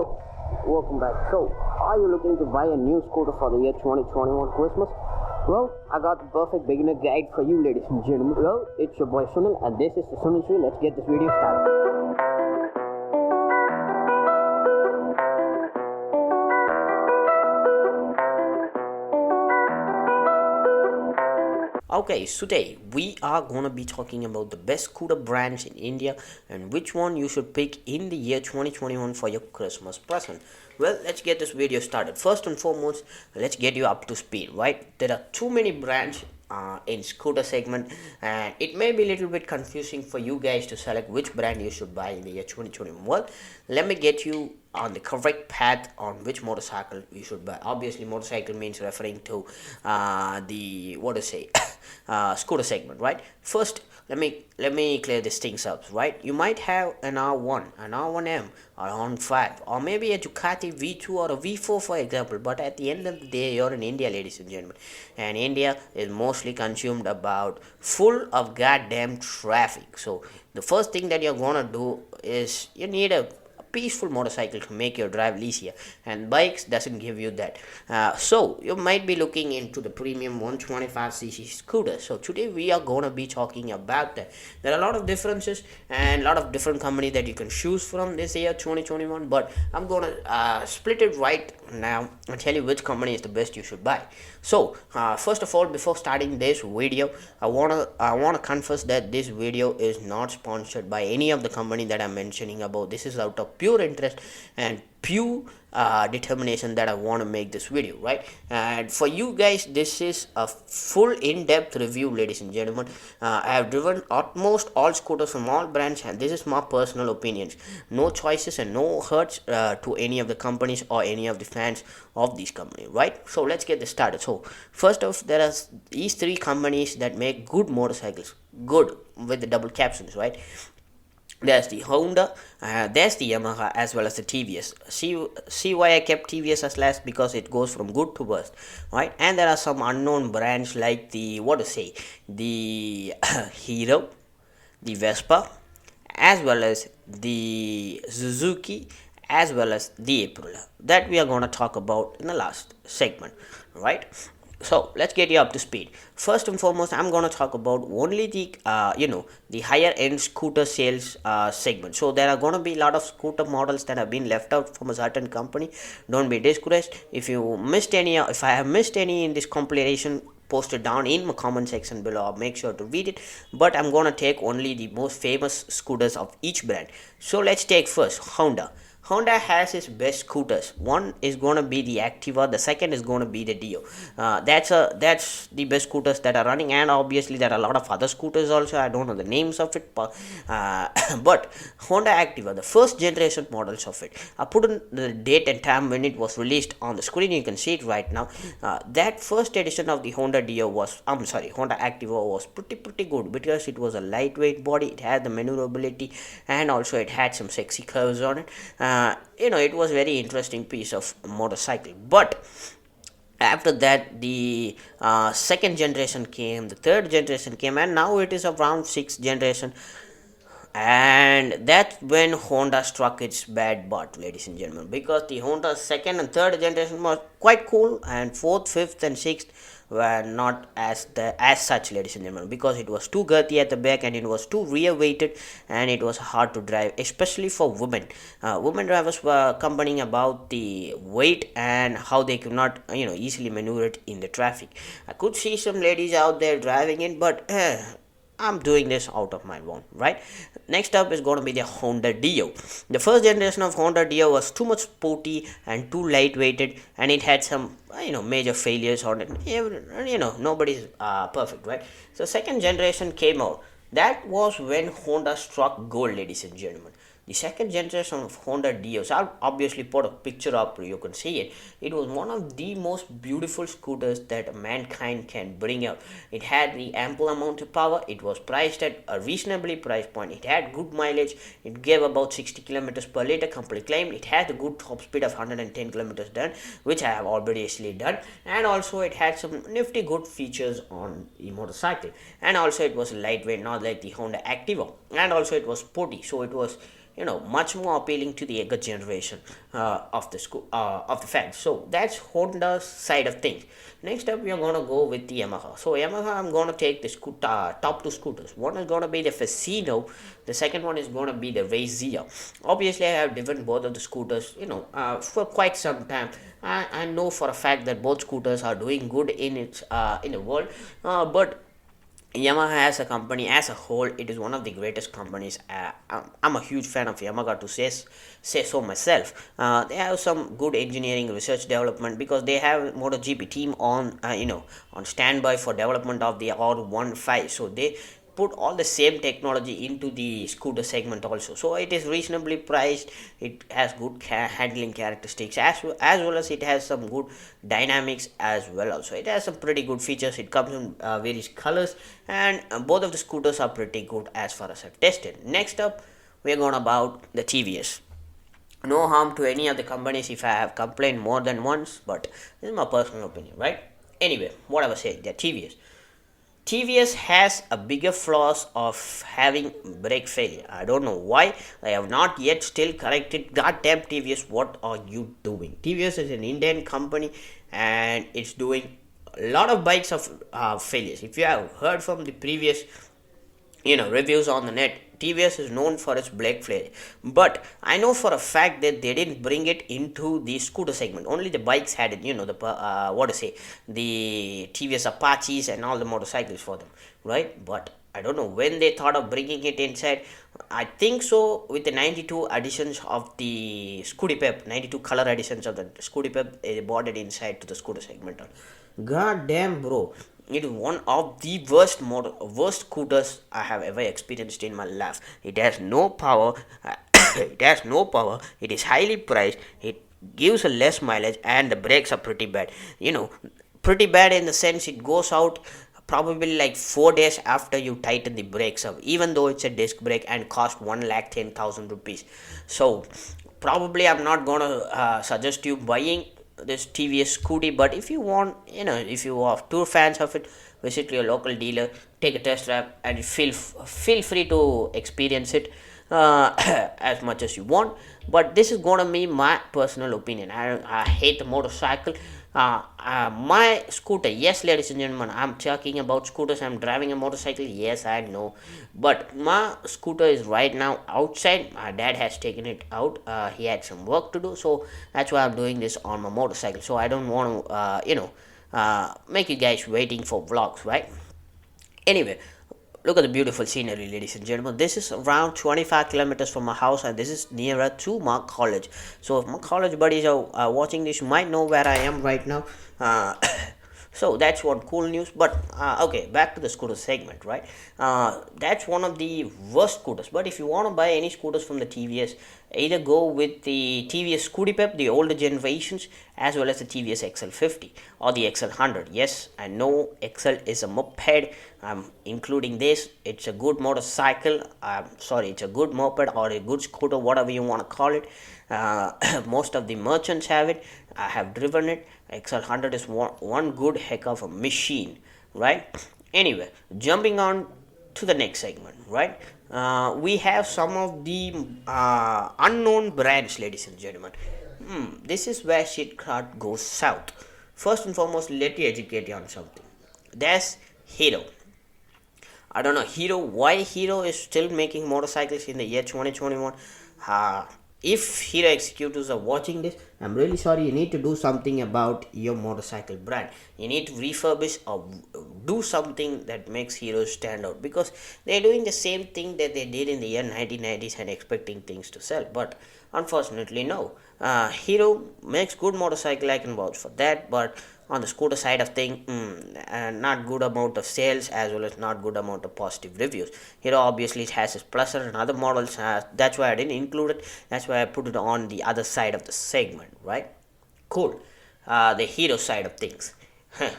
Yo, welcome back. So, are you looking to buy a new scooter for the year 2021 Christmas? Well, I got the perfect beginner guide for you, ladies and gentlemen. Well, it's your boy Sunil, and this is the Sunil Tree. Let's get this video started. Okay, so today we are gonna be talking about the best scooter brands in India and which one you should pick in the year 2021 for your Christmas present. Well, let's get this video started. First and foremost, let's get you up to speed, right? There are too many brands in scooter segment, and it may be a little bit confusing for you guys to select which brand you should buy in the year 2021. Well, let me get you on the correct path on which motorcycle you should buy. Obviously, motorcycle means referring to the what to say scooter segment, right? First, let me clear these things up, right? You might have an R1, an R1M, or an R5, or maybe a Ducati V2 or a V4, for example. But at the end of the day, you're in India, ladies and gentlemen, and India is mostly consumed about full of goddamn traffic. So the first thing that you're gonna do is you need a peaceful motorcycle to make your drive easier, and bikes doesn't give you that. So you might be looking into the premium 125cc scooter. So today we are going to be talking about that. There are a lot of differences and a lot of different companies that you can choose from this year 2021, but I'm going to split it right now and tell you which company is the best you should buy. So first of all, before starting this video, I wanna confess that this video is not sponsored by any of the company that I'm mentioning about. This is out of pure interest and pure determination that I want to make this video, right? And for you guys, this is a full in-depth review, ladies and gentlemen. I have driven almost all scooters from all brands, and this is my personal opinions. No choices and no hurts to any of the companies or any of the fans of these companies, right? So let's get this started. So first off, there are these three companies that make good motorcycles, good with the double captions, right? There's the Honda, there's the Yamaha, as well as the TVS. See why I kept TVS as last, because it goes from good to worst, right? And there are some unknown brands like the the Hero, the Vespa, as well as the Suzuki, as well as the Aprilia, that we are going to talk about in the last segment, right? So let's get you up to speed. First and foremost, I'm going to talk about only the the higher end scooter sales segment. So there are going to be a lot of scooter models that have been left out from a certain company. Don't be discouraged if I have missed any in this compilation. Post it down in my comment section below. Make sure to read it, but I'm gonna take only the most famous scooters of each brand. So let's take first Honda. Honda has its best scooters. One is going to be the Activa. The second is going to be the Dio. That's the best scooters that are running, and obviously there are a lot of other scooters also. I don't know the names of it, but Honda Activa, the first generation models of it. I put in the date and time when it was released on the screen. You can see it right now. That first edition of the Honda Activa was pretty good, because it was a lightweight body. It had the maneuverability, and also it had some sexy curves on it. It was very interesting piece of motorcycle. But after that, the second generation came, the third generation came, and now it is around sixth generation. And that's when Honda struck its bad butt, ladies and gentlemen, because the Honda second and third generation was quite cool, and fourth, fifth, and sixth were not as such, ladies and gentlemen, because it was too girthy at the back, and it was too rear weighted, and it was hard to drive, especially for women. Women drivers were complaining about the weight and how they could not easily maneuver it in the traffic. I could see some ladies out there driving it, but I'm doing this out of my own, right? Next up is going to be the Honda Dio. The first generation of Honda Dio was too much sporty and too lightweighted, and it had some major failures on it. Nobody's perfect, right? So second generation came out. That was when Honda struck gold, ladies and gentlemen. The second generation of Honda Dios, I'll obviously put a picture up, you can see it. It was one of the most beautiful scooters that mankind can bring out. It had the ample amount of power. It was priced at a reasonably priced point. It had good mileage. It gave about 60 kilometers per liter, company claimed. It had a good top speed of 110 kilometers done, which I have already actually done. And also it had some nifty good features on the motorcycle. And also it was lightweight, not like the Honda Activa. And also it was sporty, so it was much more appealing to the younger generation of the fans. So that's Honda's side of things. Next up, we are gonna go with the Yamaha. So Yamaha, I'm gonna take the top two scooters. One is gonna be the Fasino, the second one is gonna be the Razia. Obviously, I have driven both of the scooters, for quite some time. I know for a fact that both scooters are doing good in the world, but Yamaha as a company as a whole, it is one of the greatest companies. I'm a huge fan of Yamaha to say so myself. They have some good engineering, research, development because they have MotoGP team on standby for development of the R15. So they put all the same technology into the scooter segment also, so it is reasonably priced. It has good handling characteristics as well as it has some good dynamics as well. Also, it has some pretty good features. It comes in various colors, and both of the scooters are pretty good as far as I've tested. Next up, we're going about the TVS. No harm to any of the companies if I have complained more than once, but this is my personal opinion, right? Anyway, what I was saying, the TVS has a bigger flaws of having brake failure. I don't know why. I have not yet still corrected. Goddamn TVS, what are you doing? TVS is an Indian company and it's doing a lot of bikes of failures. If you have heard from the previous reviews on the net, TVS is known for its brake failure, but I know for a fact that they didn't bring it into the scooter segment. Only the bikes had it, the TVS Apaches and all the motorcycles for them, right? But I don't know when they thought of bringing it inside. I think so with the 92 editions of the Scooty Pep, 92 color editions of the Scooty Pep, they brought it inside to the scooter segment. God damn, bro. It is one of the worst scooters I have ever experienced in my life. It has no power. It has no power. It is highly priced. It gives a less mileage, and the brakes are pretty bad. Pretty bad in the sense it goes out probably like 4 days after you tighten the brakes up, even though it's a disc brake and cost 1,10,000 rupees. So probably I'm not gonna suggest you buying this TVS Scooty, but if you want, if you are two fans of it, visit your local dealer, take a test drive, and feel free to experience it as much as you want. But this is gonna be my personal opinion. I hate the motorcycle. My scooter, yes, ladies and gentlemen, I'm talking about scooters. I'm driving a motorcycle, yes, I know, but my scooter is right now outside. My dad has taken it out. He had some work to do, so that's why I'm doing this on my motorcycle. So I don't want to, make you guys waiting for vlogs, right? Anyway, look at the beautiful scenery, ladies and gentlemen. This is around 25 kilometers from my house, and this is nearer to my college. So if my college buddies are watching this, you might know where I am right now. So that's one cool news. But okay, back to the scooter segment, right? That's one of the worst scooters. But if you want to buy any scooters from the TVS, either go with the TVS Scooty Pep, the older generations, as well as the TVS XL50 or the XL100. Yes, I know XL is a moped. I'm including this. It's a good motorcycle. Sorry, it's a good moped or a good scooter, whatever you want to call it. Most of the merchants have it. I have driven it. XL100 is one good heck of a machine, right? Anyway, jumping on to the next segment, right? We have some of the unknown brands, ladies and gentlemen. This is where shit goes south. First and foremost, let me educate you on something. There's Hero. I don't know why Hero is still making motorcycles in the year 2021. If Hero executives are watching this, I'm really sorry. You need to do something about your motorcycle brand. You need to refurbish or do something that makes Hero stand out, because they're doing the same thing that they did in the year 1990s and expecting things to sell. But unfortunately, no. Hero makes good motorcycle. I can vouch for that. But on the scooter side of thing, not good amount of sales as well as not good amount of positive reviews. Hero obviously has its pluses and other models. That's why I didn't include it. That's why I put it on the other side of the segment, right? Cool. The Hero side of things.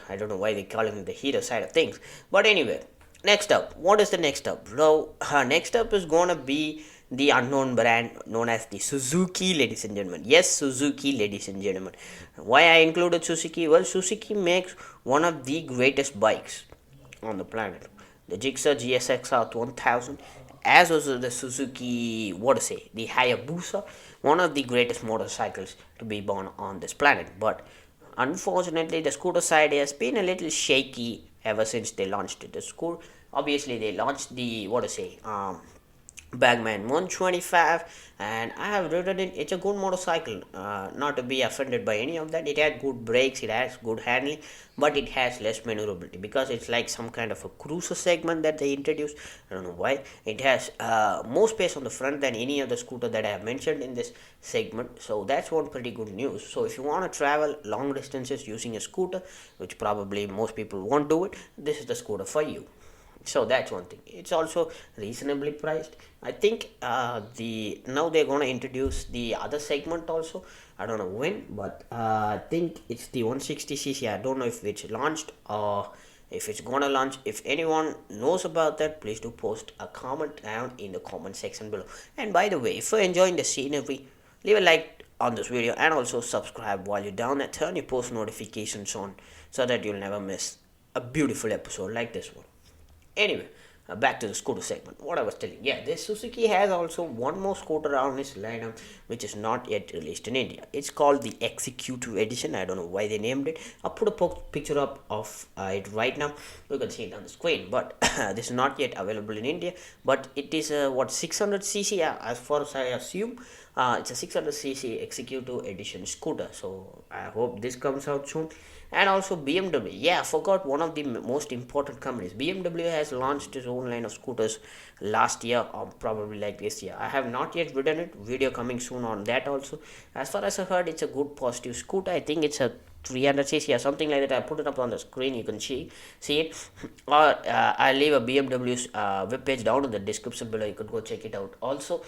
I don't know why they're calling it the Hero side of things. But anyway, next up. What is the next up? So, next up is gonna be the unknown brand known as the Suzuki, ladies and gentlemen. Yes, Suzuki, ladies and gentlemen. Why I included Suzuki? Well, Suzuki makes one of the greatest bikes on the planet, the Gixxer GSX-R 1000, as also the Suzuki, what to say, the Hayabusa, one of the greatest motorcycles to be born on this planet. But unfortunately, the scooter side has been a little shaky ever since they launched the scooter. Obviously, they launched the, what to say, Bagman 125, and I have ridden it. It's a good motorcycle, not to be offended by any of that. It has good brakes, it has good handling, but it has less maneuverability because it's like some kind of a cruiser segment that they introduced. I don't know why. It has more space on the front than any other scooter that I have mentioned in this segment, so that's one pretty good news. So if you want to travel long distances using a scooter, which probably most people won't do it, this is the scooter for you. So that's one thing. It's also reasonably priced. I think the now they're gonna introduce the other segment also. I don't know when, but I think it's the 160cc. I don't know if it's launched or if it's gonna launch. If anyone knows about that, please do post a comment down in the comment section below. And by the way, if you're enjoying the scenery, leave a like on this video and also subscribe while you're down there. Turn your post notifications on so that you'll never miss a beautiful episode like this one. Anyway, back to the scooter segment. What I was telling, yeah, this Suzuki has also one more scooter on its lineup, which is not yet released in India. It's called the Executive Edition. I don't know why they named it. I'll put a picture up of it right now. You can see it on the screen, but this is not yet available in India. But it is a what 600cc, as far as I assume. It's a 600cc Executive Edition scooter. So I hope this comes out soon. And also BMW, yeah, I forgot one of the most important companies. BMW has launched its own line of scooters last year or probably like this year. I have not yet ridden it. Video coming soon on that also. As far as I heard, it's a good positive scooter. I think it's a 300cc or something like that. I put it up on the screen, you can see it. Or I'll leave a BMW's web page down in the description below. You could go check it out also.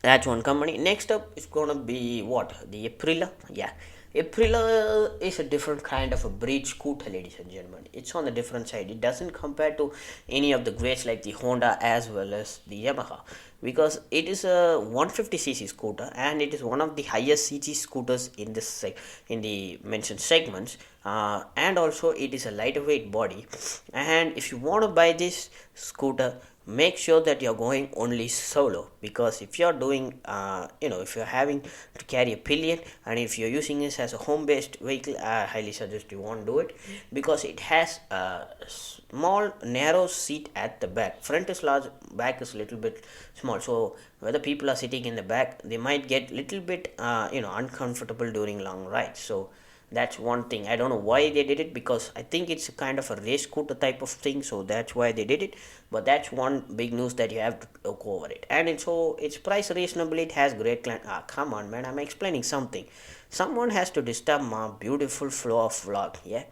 That's one company. Next up is gonna be what? The Aprilia. Yeah. Aprilia is a different kind of a breed scooter, ladies and gentlemen. It's on the different side. It doesn't compare to any of the greats like the Honda as well as the Yamaha, because it is a 150cc scooter and it is one of the highest cc scooters in this in the mentioned segments. And also it is a lightweight body. And if you want to buy this scooter, make sure that you're going only solo, because if you're doing if you're having to carry a pillion and if you're using this as a home based vehicle, I highly suggest you won't do it, because it has a small narrow seat at the back. Front is large, back is a little bit small, so whether people are sitting in the back, they might get little bit uncomfortable during long rides. So that's one thing. I don't know why they did it, because I think it's a kind of a race scooter type of thing, so that's why they did it. But that's one big news that you have to look over it. And it's priced reasonably. It has great come on, man, I'm explaining something. Someone has to disturb my beautiful flow of vlog. Yeah,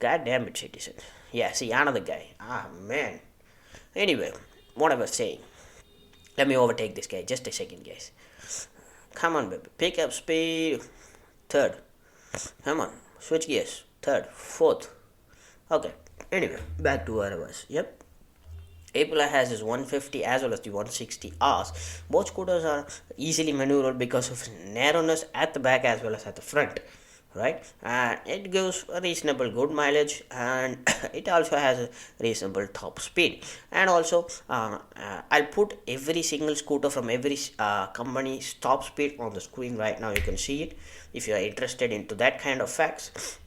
god damn it, citizen. Yeah, see, another guy. Man. Anyway, what I was saying, let me overtake this guy just a second, guys. Come on, baby, pick up speed. Third. Come on, switch gears. Third, fourth. Okay. Anyway, back to where I was. Yep. Aprilia has this 150 as well as the 160Rs. Both scooters are easily maneuverable because of narrowness at the back as well as at the front. Right, and it gives a reasonable good mileage, and it also has a reasonable top speed. And also I'll put every single scooter from every company's top speed on the screen right now. You can see it if you are interested into that kind of facts.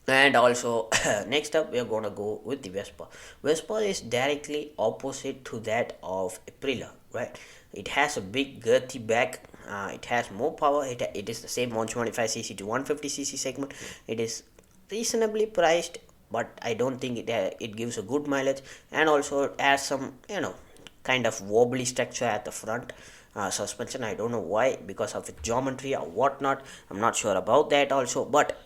And also next up we are gonna go with the Vespa. Vespa is directly opposite to that of Aprilia, right? It has a big girthy back. It has more power. It is the same 125cc to 150cc segment. It is reasonably priced, but I don't think it gives a good mileage. And also it has some kind of wobbly structure at the front. Suspension, I don't know why, because of its geometry or whatnot. I'm not sure about that also, but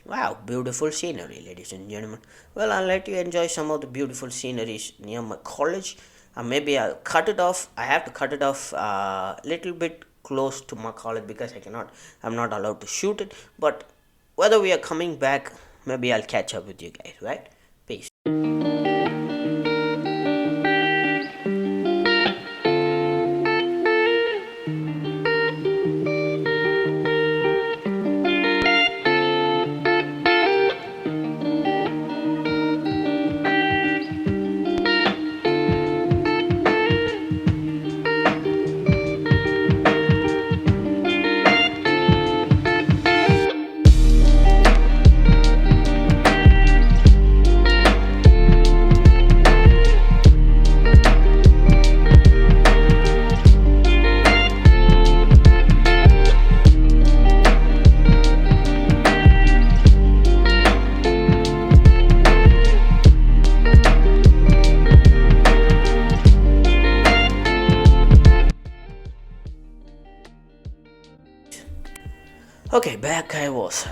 wow, beautiful scenery, ladies and gentlemen. Well, I'll let you enjoy some of the beautiful sceneries near my college. Maybe I'll cut it off. I have to cut it off a little bit close to my college, because I'm not allowed to shoot it. But whether we are coming back, maybe I'll catch up with you guys, right? Peace. Okay, back I was,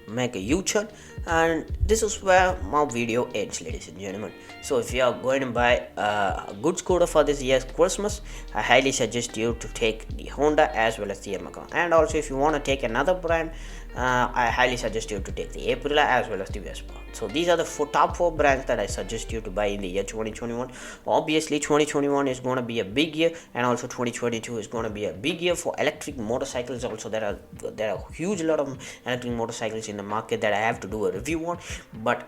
make a U-turn, and this is where my video ends, ladies and gentlemen. So if you are going to buy a good scooter for this year's Christmas, I highly suggest you to take the Honda as well as the Yamaha. And also, if you want to take another brand, I highly suggest you to take the Aprilia as well as the Vespa. So these are the top four brands that I suggest you to buy in the year 2021. Obviously, 2021 is going to be a big year, and also 2022 is going to be a big year for electric motorcycles. Also, there are a huge lot of electric motorcycles in the market that I have to do a review on. But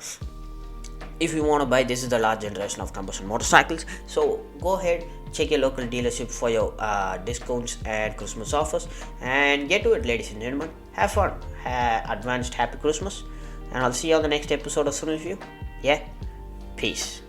if you want to buy, this is the last generation of combustion motorcycles. So go ahead, check your local dealership for your discounts and Christmas offers, and get to it, ladies and gentlemen. Have fun, advanced happy Christmas, and I'll see you on the next episode of some review. Yeah, peace.